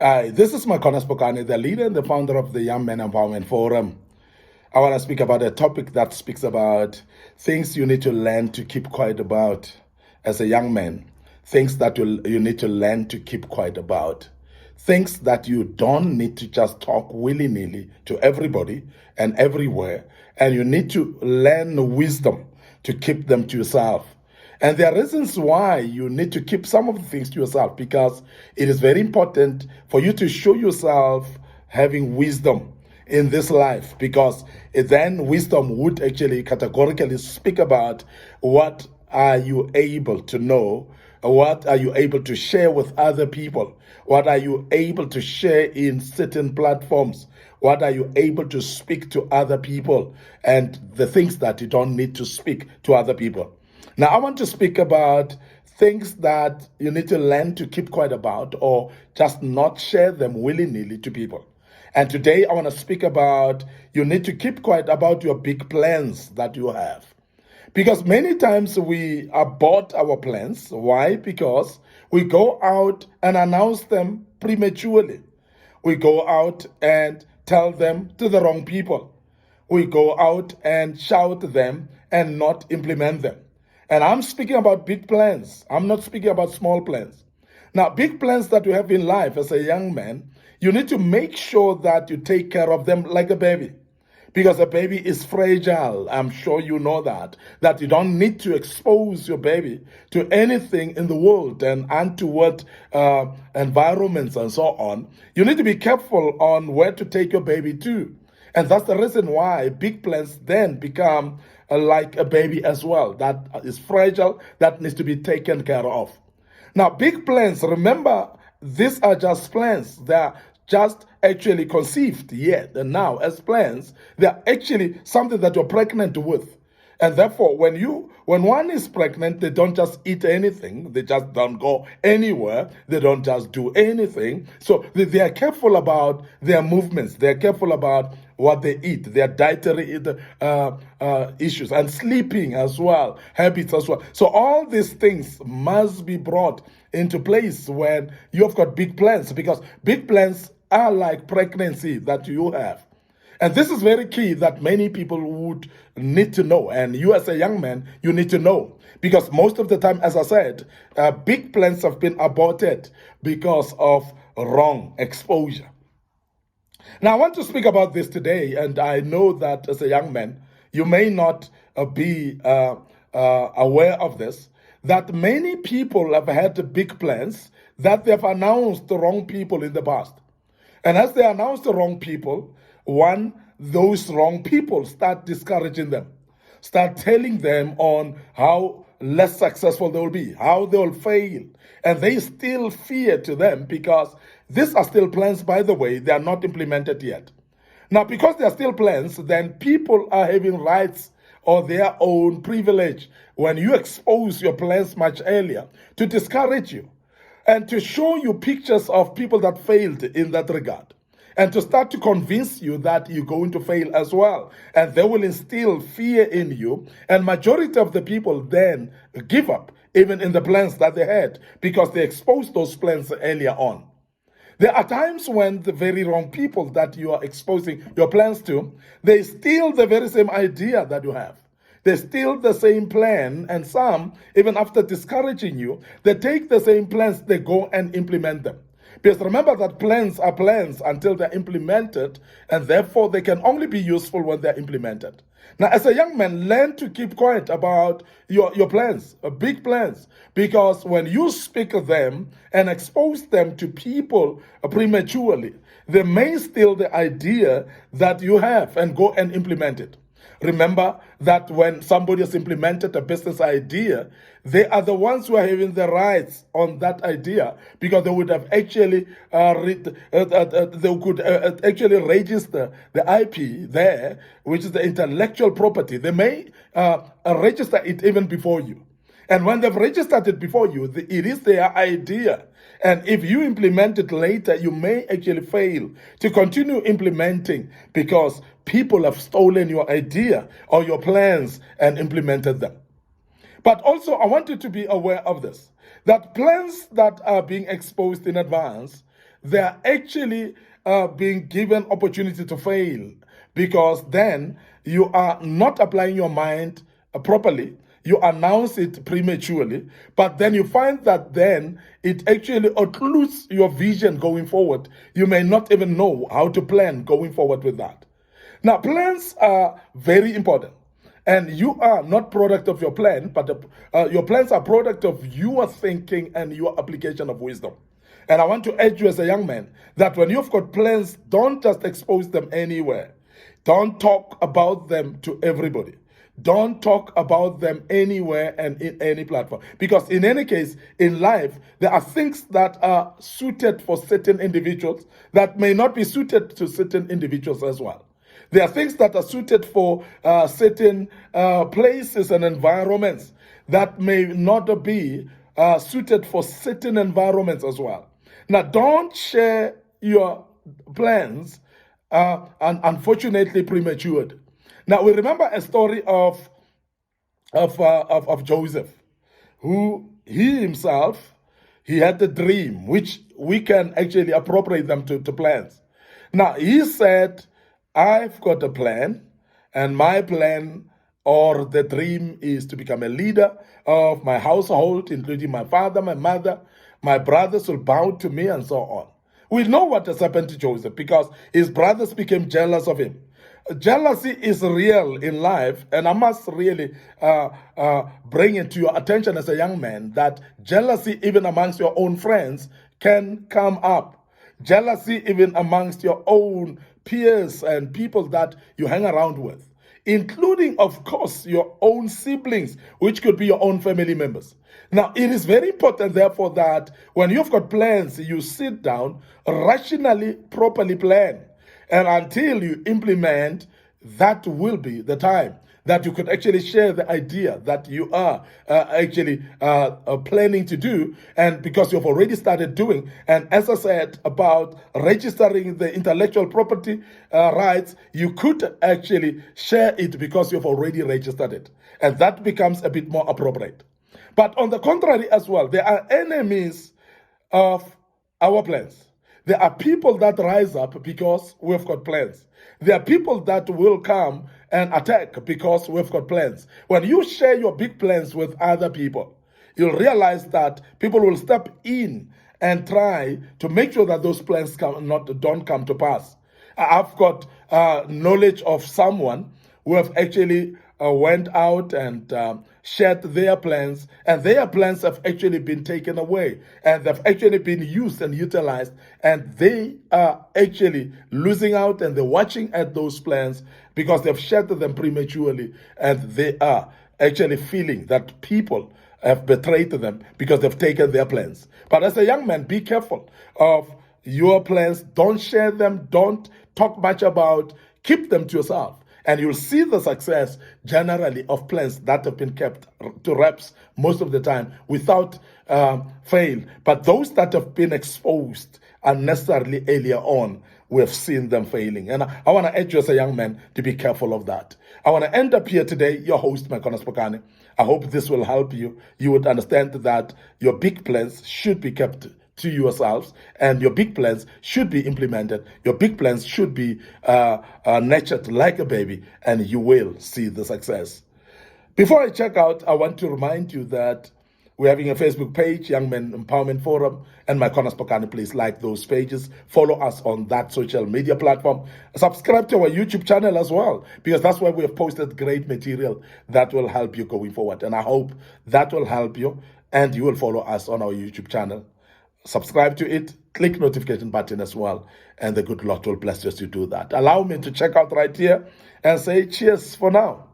Hi, this is Micornus, Phokane, the leader and the founder of the Young Men Empowerment Forum. I want to speak about a topic that speaks about things you need to learn to keep quiet about as a young man, things that you need to learn to keep quiet about, things that you don't need to just talk willy-nilly to everybody and everywhere, and you need to learn wisdom to keep them to yourself. And there are reasons why you need to keep some of the things to yourself, because it is very important for you to show yourself having wisdom in this life, because then wisdom would actually categorically speak about what are you able to know, what are you able to share with other people, what are you able to share in certain platforms, what are you able to speak to other people, and the things that you don't need to speak to other people. Now, I want to speak about things that you need to learn to keep quiet about, or just not share them willy-nilly to people. And today I want to speak about you need to keep quiet about your big plans that you have. Because many times we abort our plans. Why? Because we go out and announce them prematurely. We go out and tell them to the wrong people. We go out and shout them and not implement them. And I'm speaking about big plans. I'm not speaking about small plans. Now, big plans that you have in life as a young man, you need to make sure that you take care of them like a baby. Because a baby is fragile. I'm sure you know that you don't need to expose your baby to anything in the world and untoward environments and so on. You need to be careful on where to take your baby to. And that's the reason why big plans then become like a baby as well, that is fragile, that needs to be taken care of. Now, big plans, remember, these are just plans. They are just actually conceived yet and now as plans. They are actually something that you're pregnant with. And therefore, when one is pregnant, they don't just eat anything. They just don't go anywhere. They don't just do anything. So they are careful about their movements. They are careful about what they eat, their dietary issues, and sleeping as well, habits as well. So all these things must be brought into place when you've got big plans, because big plans are like pregnancy that you have. And this is very key that many people would need to know. And you as a young man, you need to know. Because most of the time, as I said, big plans have been aborted because of wrong exposure. Now, I want to speak about this today, and I know that as a young man, you may not be aware of this, that many people have had big plans that they've announced the wrong people in the past. And as they announce the wrong people, those wrong people start discouraging them, start telling them on how less successful they will be, how they will fail. And they still fear to them, because these are still plans, by the way, they are not implemented yet. Now, because they are still plans, then people are having rights or their own privilege when you expose your plans much earlier to discourage you, and to show you pictures of people that failed in that regard, and to start to convince you that you're going to fail as well. And they will instill fear in you, and majority of the people then give up, even in the plans that they had, because they exposed those plans earlier on. There are times when the very wrong people that you are exposing your plans to, they steal the very same idea that you have. They steal the same plan, and some, even after discouraging you, they take the same plans, they go and implement them. Because remember that plans are plans until they're implemented, and therefore they can only be useful when they're implemented. Now, as a young man, learn to keep quiet about your plans, big plans, because when you speak them and expose them to people prematurely, they may steal the idea that you have and go and implement it. Remember that when somebody has implemented a business idea, they are the ones who are having the rights on that idea, because they would have actually they could actually register the IP there, which is the intellectual property. They may register it even before you. And when they've registered it before you, it is their idea. And if you implement it later, you may actually fail to continue implementing, because people have stolen your idea or your plans and implemented them. But also, I want you to be aware of this, that plans that are being exposed in advance, they are actually being given opportunity to fail, because then you are not applying your mind properly. You announce it prematurely, but then you find that then it actually occludes your vision going forward. You may not even know how to plan going forward with that. Now, plans are very important. And you are not product of your plan, but your plans are product of your thinking and your application of wisdom. And I want to urge you as a young man that when you've got plans, don't just expose them anywhere. Don't talk about them to everybody. Don't talk about them anywhere and in any platform. Because in any case, in life, there are things that are suited for certain individuals that may not be suited to certain individuals as well. There are things that are suited for certain places and environments that may not be suited for certain environments as well. Now, don't share your plans, and unfortunately prematured. Now, we remember a story of Joseph, who he himself, he had a dream, which we can actually appropriate them to plans. Now, he said, I've got a plan, and my plan or the dream is to become a leader of my household, including my father, my mother, my brothers will bow to me, and so on. We know what has happened to Joseph because his brothers became jealous of him. Jealousy is real in life, and I must really bring it to your attention as a young man that jealousy, even amongst your own friends, can come up. Jealousy, even amongst your own peers and people that you hang around with, including, of course, your own siblings, which could be your own family members. Now, it is very important, therefore, that when you've got plans, you sit down, rationally, properly plan. And until you implement, that will be the time that you could actually share the idea that you are actually planning to do, and because you've already started doing. And as I said about registering the intellectual property rights, you could actually share it because you've already registered it. And that becomes a bit more appropriate. But on the contrary as well, there are enemies of our plans. There are people that rise up because we've got plans. There are people that will come and attack because we've got plans. When you share your big plans with other people, you'll realize that people will step in and try to make sure that those plans don't come to pass. I've got knowledge of someone who have actually went out and shared their plans, and their plans have actually been taken away, and they've actually been used and utilized, and they are actually losing out, and they're watching at those plans because they've shared them prematurely, and they are actually feeling that people have betrayed them because they've taken their plans. But as a young man, be careful of your plans. Don't share them. Don't talk much about. Keep them to yourself. And you'll see the success generally of plans that have been kept to wraps most of the time without fail. But those that have been exposed unnecessarily earlier on, we have seen them failing. And I want to urge you as a young man to be careful of that. I want to end up here today, your host, Micornus Phokane. I hope this will help you. You would understand that your big plans should be kept to yourselves, and your big plans should be implemented. Your big plans should be nurtured like a baby, and you will see the success. Before I check out, I want to remind you that we're having a Facebook page, Young Men Empowerment Forum, and Micornus Phokane. Please like those pages. Follow us on that social media platform. Subscribe to our YouTube channel as well, because that's where we have posted great material that will help you going forward. And I hope that will help you, and you will follow us on our YouTube channel. Subscribe to it, click notification button as well, and the good Lord will bless you as you do that. Allow me to check out right here and say cheers for now.